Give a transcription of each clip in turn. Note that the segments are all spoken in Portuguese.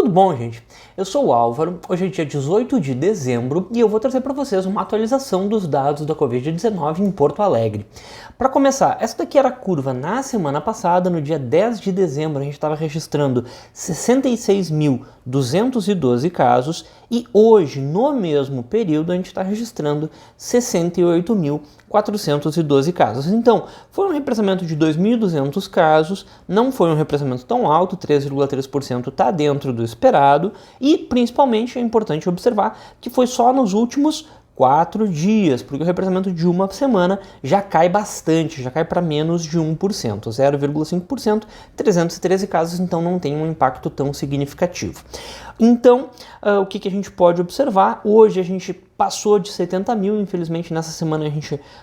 Tudo bom, gente? Eu sou o Álvaro, hoje é dia 18 de dezembro e eu vou trazer para vocês uma atualização dos dados da Covid-19 em Porto Alegre. Para começar, essa daqui era a curva na semana passada, no dia 10 de dezembro, a gente estava registrando 66.212 casos e hoje, no mesmo período, a gente está registrando 68.412 casos. Então, foi um represamento de 2.200 casos, não foi um represamento tão alto, 3,3% está dentro do esperado e, principalmente, é importante observar que foi só nos últimos 4 dias, porque o represamento de uma semana já cai bastante, já cai para menos de 1%, 0,5%, 313 casos, então não tem um impacto tão significativo. Então, o que a gente pode observar? Hoje a gente passou de 70 mil, infelizmente nessa semana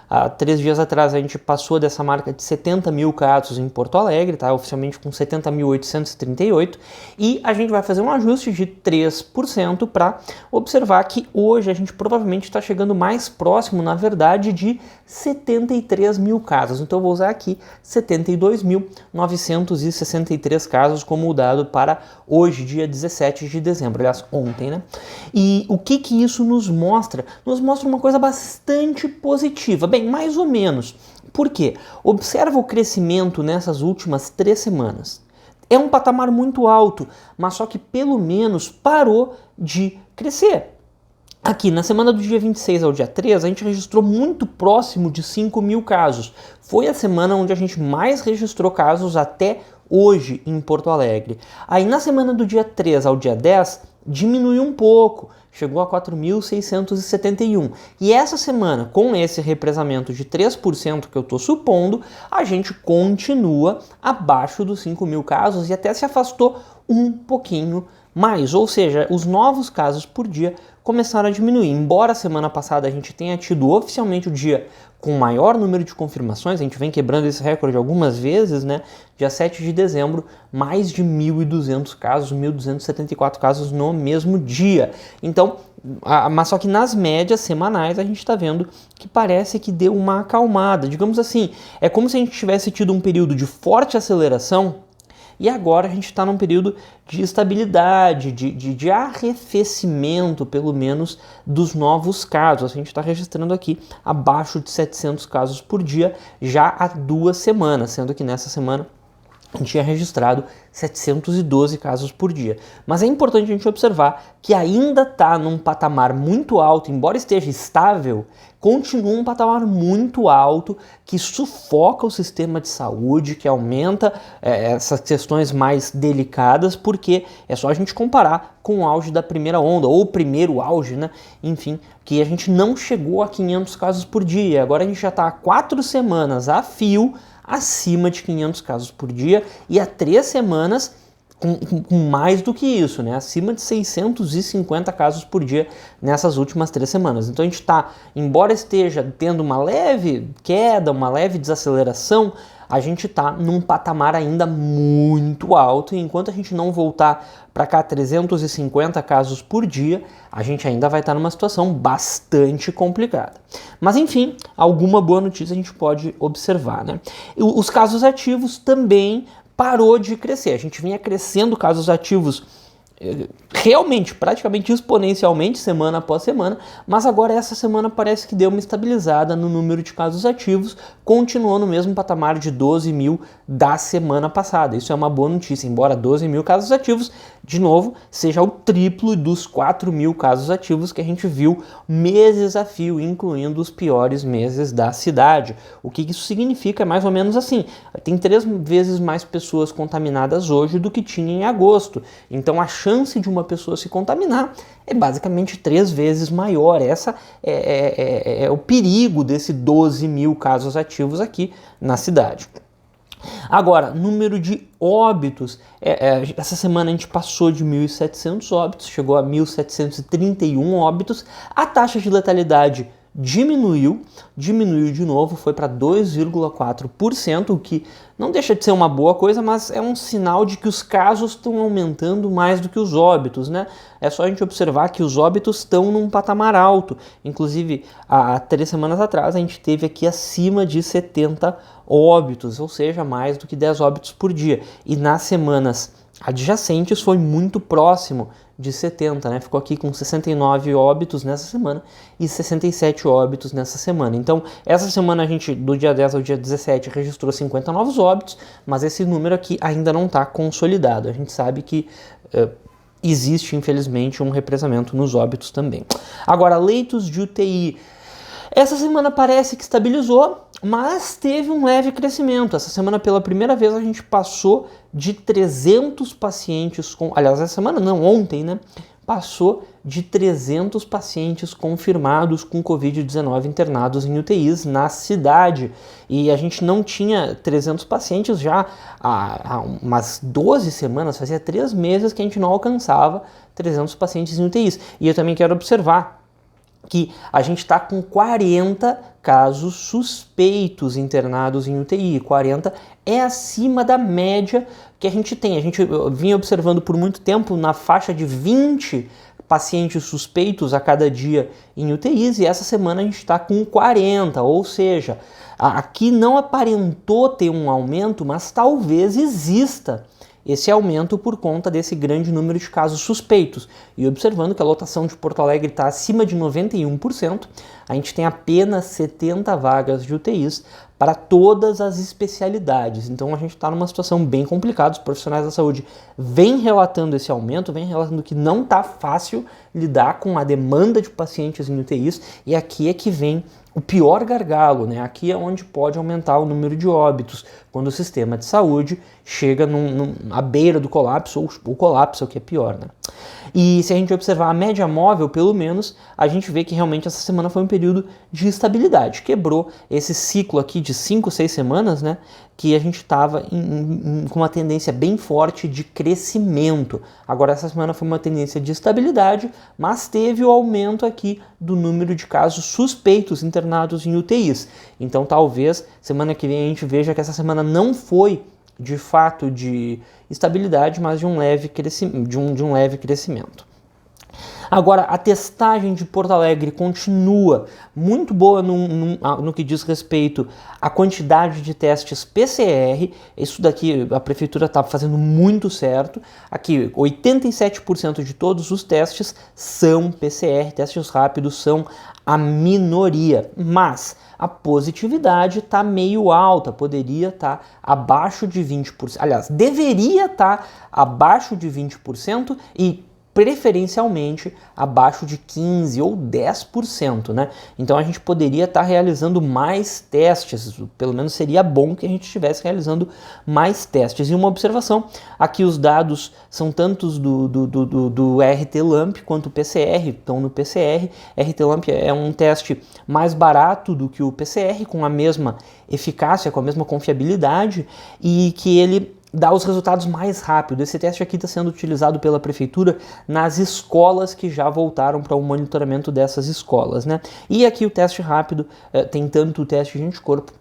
há 3 dias atrás a gente passou dessa marca de 70 mil casos em Porto Alegre, tá? Oficialmente com 70.838, e a gente vai fazer um ajuste de 3% para observar que hoje a gente provavelmente está chegando mais próximo, na verdade, de 73 mil casos. Então eu vou usar aqui 72.963 casos como o dado para hoje, dia 17 de dezembro, aliás, ontem, né? E o que isso nos mostra? Nos mostra uma coisa bastante positiva, bem, mais ou menos. Por quê? Observa o crescimento nessas últimas 3 semanas. É um patamar muito alto, mas só que pelo menos parou de crescer. Aqui, na semana do dia 26 ao dia 3, a gente registrou muito próximo de 5 mil casos. Foi a semana onde a gente mais registrou casos até hoje em Porto Alegre. Aí, na semana do dia 3 ao dia 10, diminuiu um pouco, chegou a 4.671. E essa semana, com esse represamento de 3% que eu estou supondo, a gente continua abaixo dos 5 mil casos e até se afastou um pouquinho mais. Ou seja, os novos casos por dia começaram a diminuir. Embora a semana passada a gente tenha tido oficialmente o dia com maior número de confirmações, a gente vem quebrando esse recorde algumas vezes, né? Dia 7 de dezembro, mais de 1.200 casos, 1.274 casos no mesmo dia. Então, mas só que nas médias semanais a gente está vendo que parece que deu uma acalmada. Digamos assim, é como se a gente tivesse tido um período de forte aceleração e agora a gente está num período de estabilidade, de arrefecimento, pelo menos, dos novos casos. A gente está registrando aqui abaixo de 700 casos por dia já há 2 semanas, sendo que nessa semana a gente tinha registrado 712 casos por dia. Mas é importante a gente observar que ainda está num patamar muito alto, embora esteja estável, continua um patamar muito alto que sufoca o sistema de saúde, que aumenta essas questões mais delicadas, porque é só a gente comparar com o auge da primeira onda, ou o primeiro auge, né? Enfim, que a gente não chegou a 500 casos por dia. Agora a gente já está há 4 semanas a fio acima de 500 casos por dia e há 3 semanas com mais do que isso, né? Acima de 650 casos por dia nessas últimas 3 semanas. Então a gente está, embora esteja tendo uma leve queda, uma leve desaceleração, a gente está num patamar ainda muito alto e enquanto a gente não voltar para cá 350 casos por dia, a gente ainda vai estar numa situação bastante complicada. Mas enfim, alguma boa notícia a gente pode observar, né? Os casos ativos também parou de crescer. A gente vinha crescendo casos ativos realmente, praticamente exponencialmente, semana após semana, mas agora essa semana parece que deu uma estabilizada no número de casos ativos, continuou no mesmo patamar de 12 mil da semana passada. Isso é uma boa notícia, embora 12 mil casos ativos, de novo, seja o triplo dos 4 mil casos ativos que a gente viu meses a fio, incluindo os piores meses da cidade. O que isso significa é mais ou menos assim, tem 3 vezes mais pessoas contaminadas hoje do que tinha em agosto, então a chance de uma pessoa se contaminar é basicamente 3 vezes maior. Essa é o perigo desse 12 mil casos ativos aqui na cidade. Agora, número de óbitos, essa semana a gente passou de 1.700 óbitos, chegou a 1.731 óbitos, a taxa de letalidade diminuiu de novo, foi para 2,4%, o que não deixa de ser uma boa coisa, mas é um sinal de que os casos estão aumentando mais do que os óbitos, né? É só a gente observar que os óbitos estão num patamar alto. Inclusive, há 3 semanas atrás, a gente teve aqui acima de 70 óbitos, ou seja, mais do que 10 óbitos por dia. E nas semanas adjacentes foi muito próximo de 70, né? Ficou aqui com 69 óbitos nessa semana e 67 óbitos nessa semana. Então, essa semana a gente, do dia 10 ao dia 17, registrou 50 novos óbitos, mas esse número aqui ainda não está consolidado. A gente sabe que existe, infelizmente, um represamento nos óbitos também. Agora, leitos de UTI. Essa semana parece que estabilizou, mas teve um leve crescimento. Essa semana, pela primeira vez, a gente passou de 300 pacientes com... Aliás, essa semana não, ontem, né? Passou de 300 pacientes confirmados com Covid-19 internados em UTIs na cidade. E a gente não tinha 300 pacientes já há umas 12 semanas, fazia 3 meses que a gente não alcançava 300 pacientes em UTIs. E eu também quero observar que a gente está com 40 casos suspeitos internados em UTI. 40 é acima da média que a gente tem. A gente vinha observando por muito tempo na faixa de 20 pacientes suspeitos a cada dia em UTIs, e essa semana a gente está com 40, ou seja, aqui não aparentou ter um aumento, mas talvez exista esse aumento por conta desse grande número de casos suspeitos. E observando que a lotação de Porto Alegre está acima de 91%, a gente tem apenas 70 vagas de UTIs para todas as especialidades. Então a gente está numa situação bem complicada. Os profissionais da saúde vêm relatando esse aumento, vêm relatando que não está fácil lidar com a demanda de pacientes em UTIs, e aqui é que vem o pior gargalo, né? Aqui é onde pode aumentar o número de óbitos, quando o sistema de saúde chega à beira do colapso, ou o colapso, o que é pior, né? E se a gente observar a média móvel, pelo menos, a gente vê que realmente essa semana foi um período de estabilidade. Quebrou esse ciclo aqui de 5, 6 semanas, né? Que a gente estava com uma tendência bem forte de crescimento. Agora essa semana foi uma tendência de estabilidade, mas teve o aumento aqui do número de casos suspeitos internados em UTIs. Então talvez semana que vem a gente veja que essa semana não foi de fato de estabilidade, mas de um leve crescimento. Agora, a testagem de Porto Alegre continua muito boa no que diz respeito à quantidade de testes PCR. Isso daqui a prefeitura está fazendo muito certo. Aqui, 87% de todos os testes são PCR, testes rápidos são a minoria, mas a positividade está meio alta, poderia estar abaixo de 20%, aliás, deveria estar abaixo de 20% e preferencialmente abaixo de 15% ou 10%, né? Então a gente poderia estar realizando mais testes, pelo menos seria bom que a gente estivesse realizando mais testes. E uma observação, aqui os dados são tantos do RT-LAMP quanto o PCR, então no PCR, RT-LAMP é um teste mais barato do que o PCR, com a mesma eficácia, com a mesma confiabilidade, e que ele dá os resultados mais rápido. Esse teste aqui está sendo utilizado pela prefeitura nas escolas que já voltaram para o monitoramento dessas escolas, né? E aqui o teste rápido tem tanto o teste de anticorpo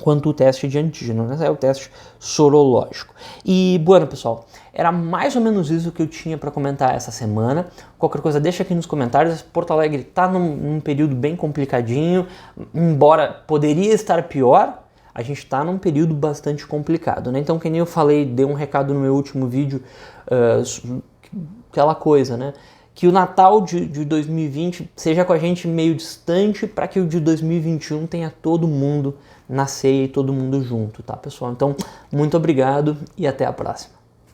quanto o teste de antígeno, né? É o teste sorológico. E, bueno, pessoal, era mais ou menos isso que eu tinha para comentar essa semana. Qualquer coisa, deixa aqui nos comentários. Porto Alegre está num período bem complicadinho, embora poderia estar pior. A gente está num período bastante complicado, né? Então, que nem eu falei, dei um recado no meu último vídeo, aquela coisa, né? Que o Natal de 2020 seja com a gente meio distante, para que o de 2021 tenha todo mundo na ceia e todo mundo junto, tá, pessoal? Então, muito obrigado e até a próxima.